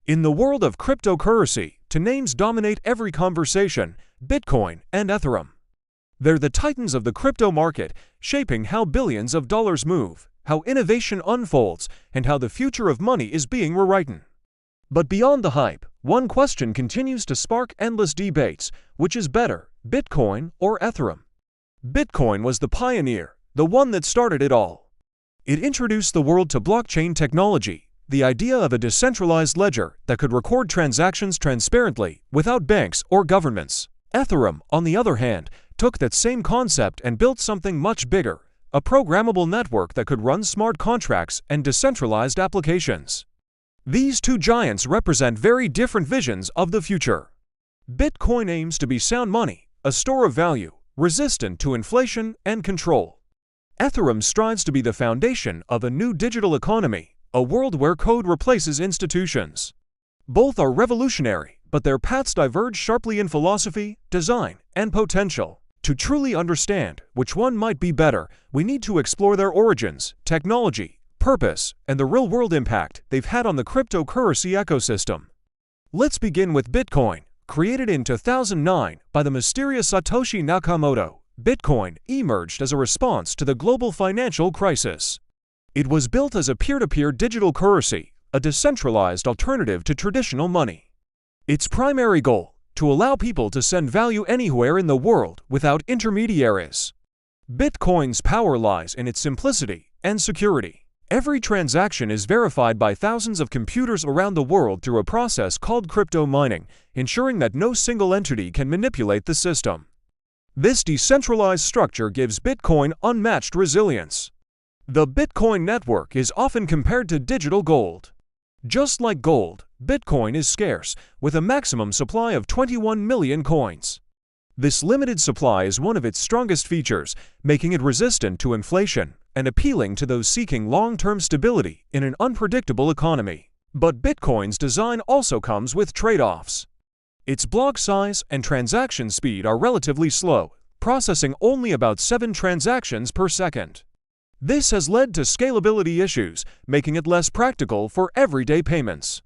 In the world of cryptocurrency, two names dominate every conversation: Bitcoin and Ethereum. They're the titans of the crypto market, shaping how billions of dollars move, how innovation unfolds, and how the future of money is being rewritten. But beyond the hype, one question continues to spark endless debates: which is better, Bitcoin or Ethereum? Bitcoin was the pioneer, the one that started it all. It introduced the world to blockchain technology, the idea of a decentralized ledger that could record transactions transparently without banks or governments. Ethereum, on the other hand, took that same concept and built something much bigger: a programmable network that could run smart contracts and decentralized applications. These two giants represent very different visions of the future. Bitcoin aims to be sound money, a store of value, resistant to inflation and control. Ethereum strives to be the foundation of a new digital economy, a world where code replaces institutions. Both are revolutionary, but their paths diverge sharply in philosophy, design, and potential. To truly understand which one might be better, we need to explore their origins, technology, purpose, and the real-world impact they've had on the cryptocurrency ecosystem. Let's begin with Bitcoin. Created in 2009 by the mysterious Satoshi Nakamoto, Bitcoin emerged as a response to the global financial crisis. It was built as a peer-to-peer digital currency, a decentralized alternative to traditional money. Its primary goal: to allow people to send value anywhere in the world without intermediaries. Bitcoin's power lies in its simplicity and security. Every transaction is verified by thousands of computers around the world through a process called crypto mining, ensuring that no single entity can manipulate the system. This decentralized structure gives Bitcoin unmatched resilience. The Bitcoin network is often compared to digital gold. Just like gold, Bitcoin is scarce, with a maximum supply of 21 million coins. This limited supply is one of its strongest features, making it resistant to inflation and appealing to those seeking long-term stability in an unpredictable economy. But Bitcoin's design also comes with trade-offs. Its block size and transaction speed are relatively slow, processing only about 7 transactions per second. This has led to scalability issues, making it less practical for everyday payments.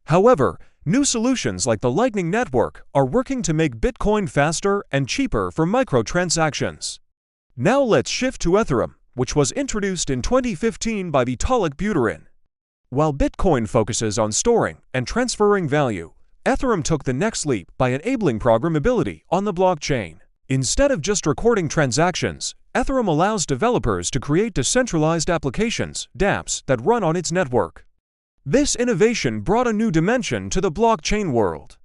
However, new solutions like the Lightning Network are working to make Bitcoin faster and cheaper for microtransactions. Now let's shift to Ethereum, which was introduced in 2015 by Vitalik Buterin. While Bitcoin focuses on storing and transferring value, Ethereum took the next leap by enabling programmability on the blockchain. Instead of just recording transactions, Ethereum allows developers to create decentralized applications, dApps, that run on its network. This innovation brought a new dimension to the blockchain world.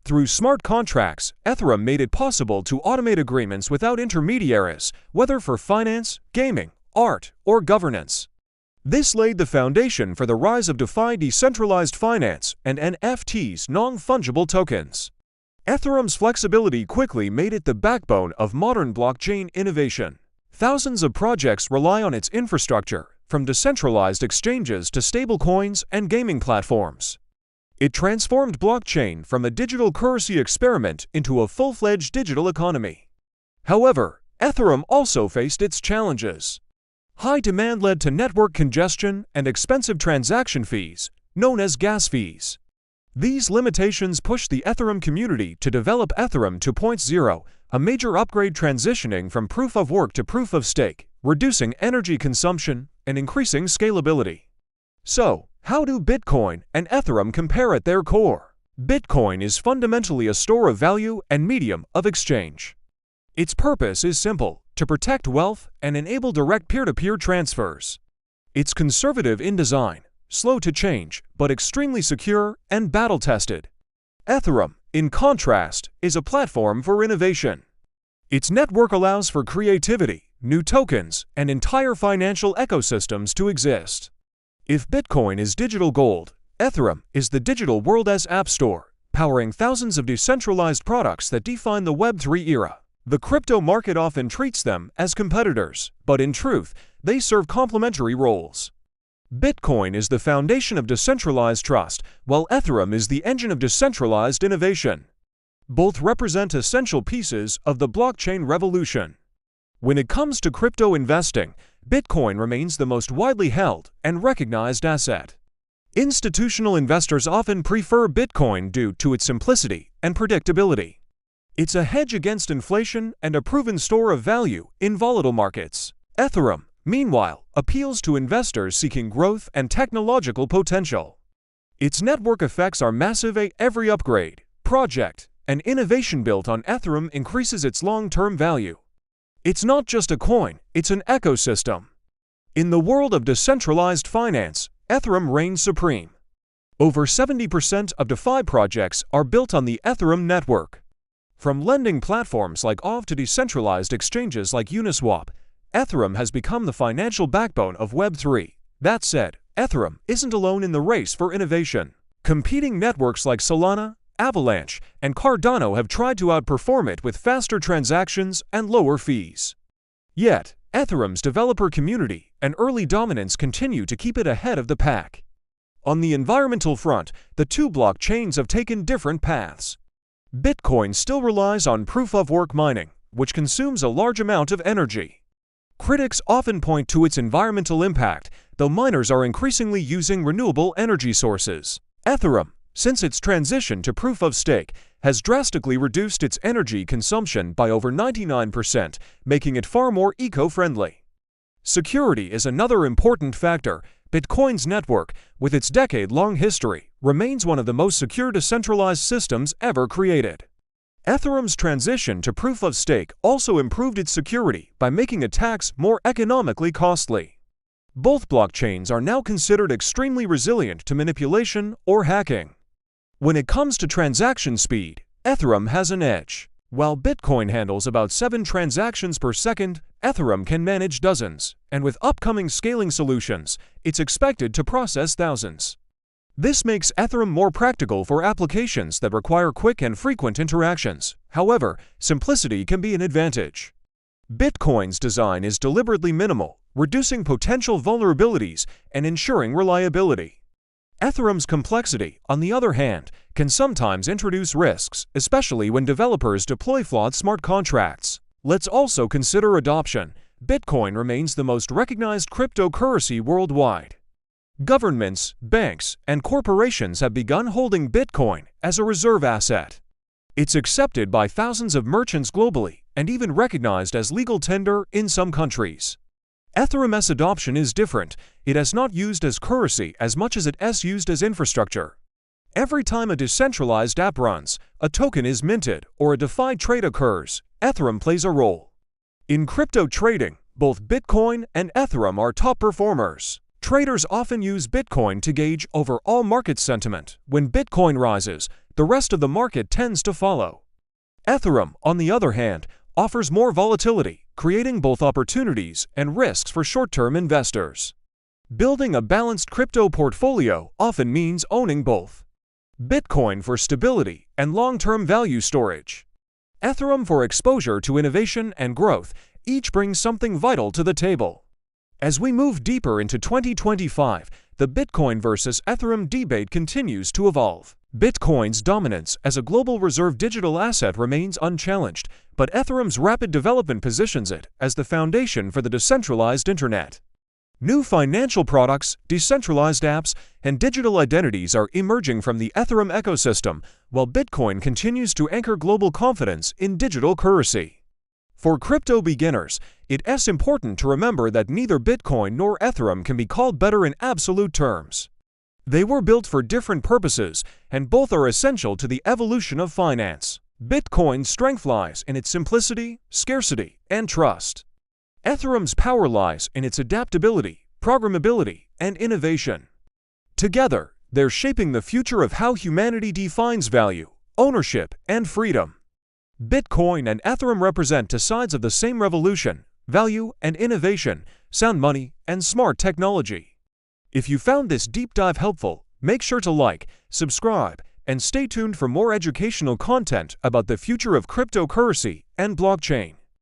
Through smart contracts, Ethereum made it possible to automate agreements without intermediaries, whether for finance, gaming, art, or governance. This laid the foundation for the rise of DeFi, decentralized finance, and NFTs, non-fungible tokens. Ethereum's flexibility quickly made it the backbone of modern blockchain innovation. Thousands of projects rely on its infrastructure, from decentralized exchanges to stablecoins and gaming platforms. It transformed blockchain from a digital currency experiment into a full-fledged digital economy. However, Ethereum also faced its challenges. High demand led to network congestion and expensive transaction fees, known as gas fees. These limitations pushed the Ethereum community to develop Ethereum 2.0, a major upgrade transitioning from proof-of-work to proof-of-stake, reducing energy consumption and increasing scalability. So, how do Bitcoin and Ethereum compare at their core? Bitcoin is fundamentally a store of value and medium of exchange. Its purpose is simple: to protect wealth and enable direct peer-to-peer transfers. It's conservative in design, slow to change, but extremely secure and battle-tested. Ethereum, in contrast, is a platform for innovation. Its network allows for creativity, new tokens, and entire financial ecosystems to exist. If Bitcoin is digital gold, Ethereum is the digital world's app store, powering thousands of decentralized products that define the Web3 era. The crypto market often treats them as competitors, but in truth, they serve complementary roles. Bitcoin is the foundation of decentralized trust, while Ethereum is the engine of decentralized innovation. Both represent essential pieces of the blockchain revolution. When it comes to crypto investing, Bitcoin remains the most widely held and recognized asset. Institutional investors often prefer Bitcoin due to its simplicity and predictability. It's a hedge against inflation and a proven store of value in volatile markets. Ethereum, meanwhile, appeals to investors seeking growth and technological potential. Its network effects are massive. Every upgrade, project, and innovation built on Ethereum increases its long-term value. It's not just a coin, it's an ecosystem. In the world of decentralized finance, Ethereum reigns supreme. Over 70% of DeFi projects are built on the Ethereum network. From lending platforms like OV to decentralized exchanges like Uniswap, Ethereum has become the financial backbone of Web3. That said, Ethereum isn't alone in the race for innovation. Competing networks like Solana, Avalanche, and Cardano have tried to outperform it with faster transactions and lower fees. Yet, Ethereum's developer community and early dominance continue to keep it ahead of the pack. On the environmental front, the two blockchains have taken different paths. Bitcoin still relies on proof-of-work mining, which consumes a large amount of energy. Critics often point to its environmental impact, though miners are increasingly using renewable energy sources. Ethereum, since its transition to proof-of-stake, has drastically reduced its energy consumption by over 99%, making it far more eco-friendly. Security is another important factor. Bitcoin's network, with its decade-long history, remains one of the most secure decentralized systems ever created. Ethereum's transition to proof-of-stake also improved its security by making attacks more economically costly. Both blockchains are now considered extremely resilient to manipulation or hacking. When it comes to transaction speed, Ethereum has an edge. While Bitcoin handles about 7 transactions per second, Ethereum can manage dozens, and with upcoming scaling solutions, it's expected to process thousands. This makes Ethereum more practical for applications that require quick and frequent interactions. However, simplicity can be an advantage. Bitcoin's design is deliberately minimal, reducing potential vulnerabilities and ensuring reliability. Ethereum's complexity, on the other hand, can sometimes introduce risks, especially when developers deploy flawed smart contracts. Let's also consider adoption. Bitcoin remains the most recognized cryptocurrency worldwide. Governments, banks, and corporations have begun holding Bitcoin as a reserve asset. It's accepted by thousands of merchants globally and even recognized as legal tender in some countries. Ethereum's adoption is different. It is not used as currency as much as it is used as infrastructure. Every time a decentralized app runs, a token is minted, or a DeFi trade occurs, Ethereum plays a role. In crypto trading, both Bitcoin and Ethereum are top performers. Traders often use Bitcoin to gauge overall market sentiment. When Bitcoin rises, the rest of the market tends to follow. Ethereum, on the other hand, offers more volatility, creating both opportunities and risks for short-term investors. Building a balanced crypto portfolio often means owning both. Bitcoin for stability and long-term value storage. Ethereum for exposure to innovation and growth. Each brings something vital to the table. As we move deeper into 2025, the Bitcoin versus Ethereum debate continues to evolve. Bitcoin's dominance as a global reserve digital asset remains unchallenged, but Ethereum's rapid development positions it as the foundation for the decentralized internet. New financial products, decentralized apps, and digital identities are emerging from the Ethereum ecosystem, while Bitcoin continues to anchor global confidence in digital currency. For crypto beginners, it is important to remember that neither Bitcoin nor Ethereum can be called better in absolute terms. They were built for different purposes, and both are essential to the evolution of finance. Bitcoin's strength lies in its simplicity, scarcity, and trust. Ethereum's power lies in its adaptability, programmability, and innovation. Together, they're shaping the future of how humanity defines value, ownership, and freedom. Bitcoin and Ethereum represent two sides of the same revolution: value and innovation, sound money and smart technology. If you found this deep dive helpful, make sure to like, subscribe, and stay tuned for more educational content about the future of cryptocurrency and blockchain.